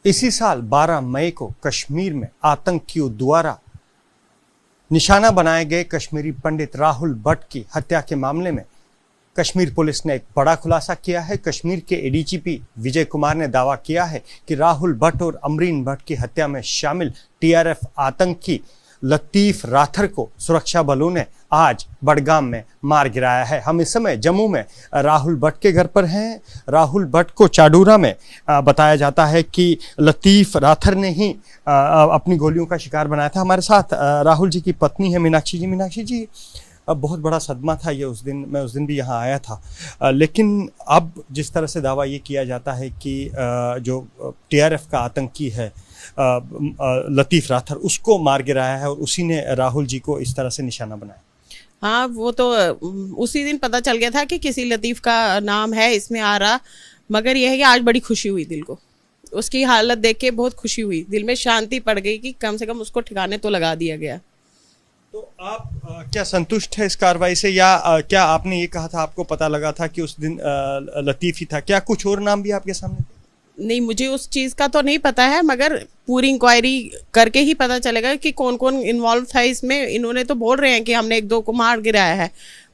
इसी साल 12 मई को कश्मीर में आतंकियों द्वारा निशाना बनाए गए कश्मीरी पंडित राहुल भट्ट की हत्या के मामले में कश्मीर पुलिस ने एक बड़ा खुलासा किया है। कश्मीर के एडीजीपी विजय कुमार ने दावा किया है कि राहुल भट्ट और अमरीन भट्ट की हत्या में शामिल टीआरएफ आतंकी लतीफ राथर को सुरक्षा बलों ने आज बडगाम में मार गिराया है। हम इस समय जम्मू में राहुल भट्ट के घर पर हैं। राहुल भट्ट को चाडूरा में बताया जाता है कि लतीफ राथर ने ही अपनी गोलियों का शिकार बनाया था। हमारे साथ राहुल जी की पत्नी है मीनाक्षी जी। मीनाक्षी जी, अब बहुत बड़ा सदमा था ये, मैं उस दिन भी यहाँ आया था, लेकिन अब जिस तरह से दावा ये किया जाता है कि जो टीआरएफ का आतंकी है लतीफ राथर, उसको मार गिराया है और उसी ने राहुल जी को इस तरह से निशाना बनाया। हाँ, वो तो उसी दिन पता चल गया था कि किसी लतीफ़ का नाम है इसमें आ रहा, मगर यह है कि आज बड़ी खुशी हुई दिल को। उसकी हालत देख के बहुत खुशी हुई, दिल में शांति पड़ गई कि कम से कम उसको ठिकाने तो लगा दिया गया। तो आप क्या संतुष्ट है इस कार्रवाई से, या क्या आपने ये कहा था, आपको पता लगा था कि उस दिन लतीफ़ ही था, क्या कुछ और नाम भी आपके सामने? नहीं, मुझे उस चीज़ का तो नहीं पता है, मगर पूरी इंक्वायरी करके ही पता चलेगा कि कौन कौन इन्वॉल्व था इसमें। इन्होंने तो बोल रहे हैं कि हमने एक दो को मार गिराया है,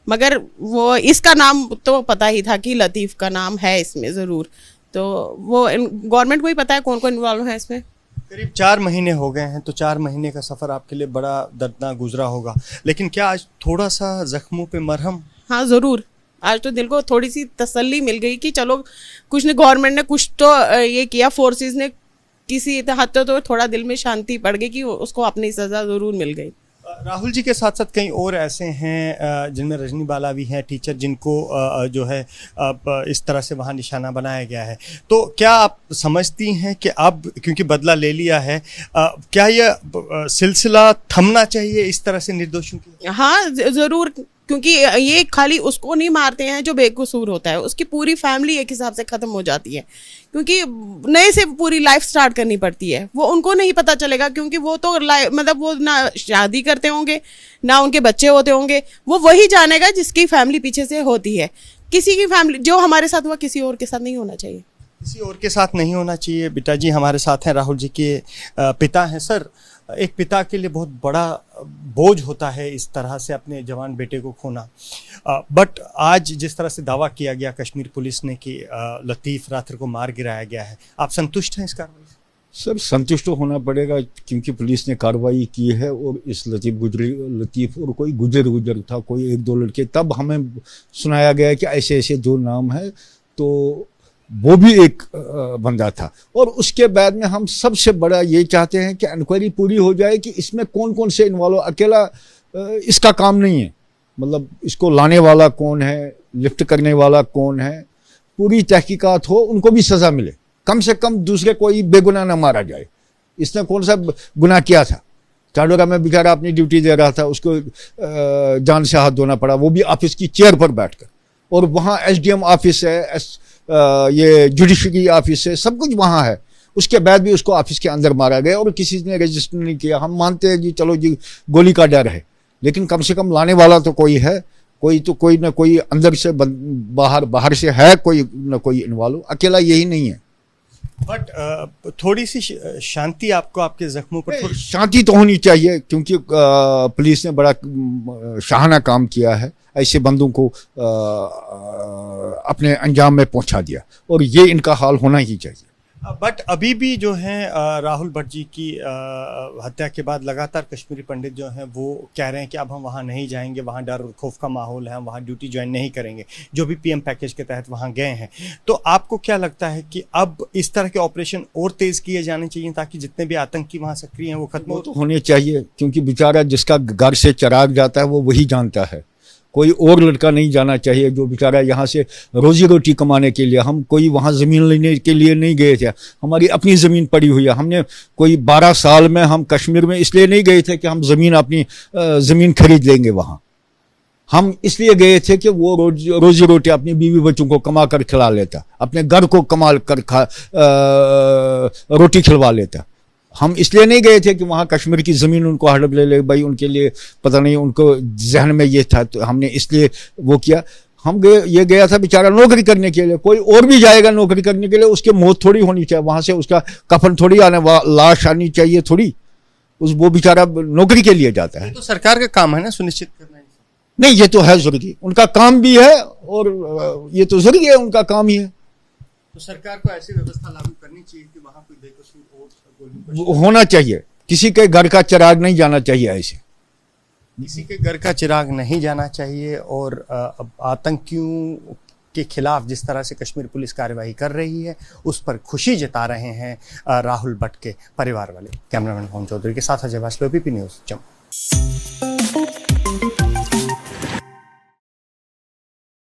मगर वो इसका नाम तो पता ही था कि लतीफ़ का नाम है इसमें ज़रूर। तो वो गवर्नमेंट को ही पता है कौन कौन इन्वॉल्व है इसमें। करीब 4 महीने हो गए हैं, तो 4 महीने का सफ़र आपके लिए बड़ा दर्दनाक गुजरा होगा, लेकिन क्या आज थोड़ा सा जख्मों पे मरहम? हाँ ज़रूर, आज तो दिल को थोड़ी सी तसल्ली मिल गई कि चलो कुछ ने, गवर्नमेंट ने कुछ तो ये किया, फोर्सेस ने किसी हद तो थोड़ा दिल में शांति पड़ गई कि उसको अपनी सज़ा ज़रूर मिल गई। राहुल जी के साथ साथ कई और ऐसे हैं जिनमें रजनी बाला भी हैं, टीचर, जिनको जो है इस तरह से वहाँ निशाना बनाया गया है। तो क्या आप समझती हैं कि अब क्योंकि बदला ले लिया है, क्या यह सिलसिला थमना चाहिए इस तरह से निर्दोषों की? हाँ ज़रूर, क्योंकि ये खाली उसको नहीं मारते हैं जो बेकसूर होता है, उसकी पूरी फैमिली एक हिसाब से ख़त्म हो जाती है, क्योंकि नए से पूरी लाइफ स्टार्ट करनी पड़ती है। वो उनको नहीं पता चलेगा, क्योंकि वो तो मतलब वो ना शादी करते होंगे ना उनके बच्चे होते होंगे, वो वही जानेगा जिसकी फैमिली पीछे से होती है। किसी की फैमिली जो हमारे साथ हुआ किसी और के साथ नहीं होना चाहिए, किसी और के साथ नहीं होना चाहिए। बेटा जी हमारे साथ हैं, राहुल जी के पिता हैं। सर, एक पिता के लिए बहुत बड़ा बोझ होता है इस तरह से अपने जवान बेटे को खोना, बट आज जिस तरह से दावा किया गया कश्मीर पुलिस ने कि लतीफ राथर को मार गिराया गया है, आप संतुष्ट हैं इस कार्रवाई से? सर, संतुष्ट होना पड़ेगा, क्योंकि पुलिस ने कार्रवाई की है और इस लतीफ़ और कोई गुजर था, कोई 1-2 लड़के, तब हमें सुनाया गया कि ऐसे ऐसे 2 नाम है, तो वो भी एक बंदा था। और उसके बाद में हम सबसे बड़ा ये चाहते हैं कि इंक्वायरी पूरी हो जाए कि इसमें कौन कौन से इन्वॉल्व, अकेला इसका काम नहीं है, मतलब इसको लाने वाला कौन है, लिफ्ट करने वाला कौन है, पूरी तहकीकात हो, उनको भी सज़ा मिले, कम से कम दूसरे कोई बेगुनाह ना मारा जाए। इसने कौन सा गुनाह किया था? चाडोरा में बेचारा अपनी ड्यूटी दे रहा था, उसको जान से हाथ धोना पड़ा, वो भी ऑफिस की चेयर पर बैठकर, और वहाँ SDM ऑफिस है, ये जुडिशरी ऑफिस है, सब कुछ वहाँ है। उसके बाद भी उसको ऑफिस के अंदर मारा गया और किसी ने रजिस्टर नहीं किया। हम मानते हैं कि चलो जी गोली का डर है, लेकिन कम से कम लाने वाला तो कोई है, कोई ना कोई अंदर से बाहर से है, कोई ना कोई इन्वॉल्व, अकेला यही नहीं है। बट थोड़ी सी शांति आपको आपके जख्मों पर शांति तो होनी चाहिए, क्योंकि पुलिस ने बड़ा शाहाना काम किया है, ऐसे बंदों को अपने अंजाम में पहुंचा दिया, और ये इनका हाल होना ही चाहिए। बट अभी भी जो है राहुल भट्ट जी की हत्या के बाद लगातार कश्मीरी पंडित जो हैं वो कह रहे हैं कि अब हम वहाँ नहीं जाएंगे, वहाँ डर और खौफ का माहौल है, हम वहाँ ड्यूटी ज्वाइन नहीं करेंगे, जो भी PM पैकेज के तहत वहाँ गए हैं। तो आपको क्या लगता है कि अब इस तरह के ऑपरेशन और तेज़ किए जाने चाहिए ताकि जितने भी आतंकी वहाँ सक्रिय हैं वो खत्म तो होने चाहिए, क्योंकि बेचारा जिसका घर से चिराग जाता है वो वही जानता है, कोई और लड़का नहीं जाना चाहिए जो बेचारा यहाँ से रोजी रोटी कमाने के लिए। हम कोई वहाँ ज़मीन लेने के लिए नहीं गए थे, हमारी अपनी ज़मीन पड़ी हुई है। हमने कोई 12 साल में हम कश्मीर में इसलिए नहीं गए थे कि हम अपनी ज़मीन खरीद लेंगे वहाँ, हम इसलिए गए थे कि वो रोजी रोटी अपनी बीवी बच्चों को कमा कर खिला लेता, अपने घर को कमा कर रोटी खिलवा लेता। हम इसलिए नहीं गए थे कि वहाँ कश्मीर की ज़मीन उनको हड़प ले भाई, उनके लिए पता नहीं उनको जहन में ये था, तो हमने इसलिए वो किया। हम गए, ये गया था बेचारा नौकरी करने के लिए, कोई और भी जाएगा नौकरी करने के लिए, उसकी मौत थोड़ी होनी चाहिए, वहां से उसका कफन थोड़ी लाश आनी चाहिए थोड़ी, वो बेचारा नौकरी के लिए जाता है। ये तो सरकार का काम है ना सुनिश्चित करना। नहीं, ये तो है जरूरी, उनका काम भी है, और ये तो जरूरी है, उनका काम ही है। तो सरकार को ऐसी व्यवस्था लागू करनी चाहिए कि वहां कोई बेकसूर और वो होना चाहिए, किसी के घर का चिराग नहीं जाना चाहिए ऐसे, किसी के घर का चिराग नहीं जाना चाहिए। और अब आतंकियों के खिलाफ जिस तरह से कश्मीर पुलिस कार्यवाही कर रही है उस पर खुशी जता रहे हैं राहुल भट्ट के परिवार वाले। कैमरामैन पवन चौधरी के साथ अजय वासलो, एबीपी न्यूज़, जम्मू।